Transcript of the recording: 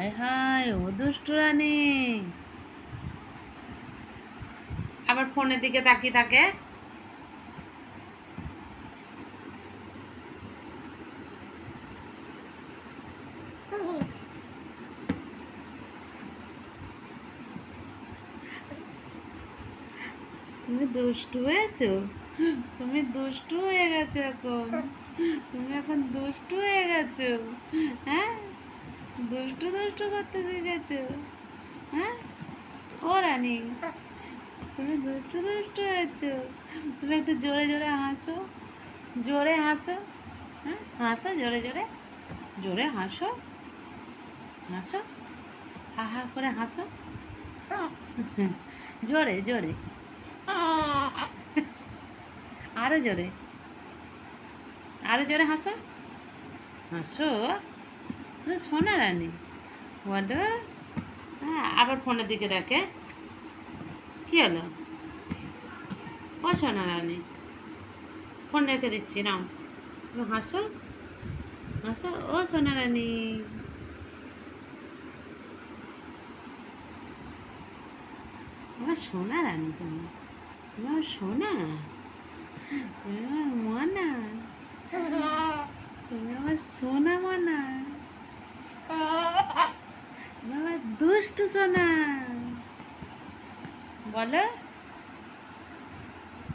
হায় হায় ও দুষ্টু রানী আবার ফোনের দিকে তাকিয়ে থাকে। তুমি দুষ্টু হয়েছো, তুমি দুষ্টু হয়ে গেছো এখন, তুমি এখন দুষ্টু হয়ে গেছো। হ্যাঁ, দুষ্টু দুষ্টু করতে শিখেছো। হ্যাঁ ও রানী, তুমি দুষ্টু দুষ্টু হয়েছো। তুমি একটু জোরে জোরে হাসো, জোরে হাসো। হ্যাঁ হাসো জোরে জোরে, জোরে হাসো, হাসো, হা হা করে হাসো। জোরে জোরে, আরো জোরে, আরো জোরে হাসো, হাসো। সোনা রানী বলো। হ্যাঁ আবার ফোনের দিকে দেখে। কি হলো? ও সোনা রানী, ফোন রেখে দিচ্ছি নাও, তুমি হাসো, হাসো ও সোনা রানী। আমার সোনা রানী, তুমি তুমি আমার সোনা, তুমি আমার মনা, তুমি আমার সোনা মনা, তুমি আমার দুষ্টু সোনা। বলো।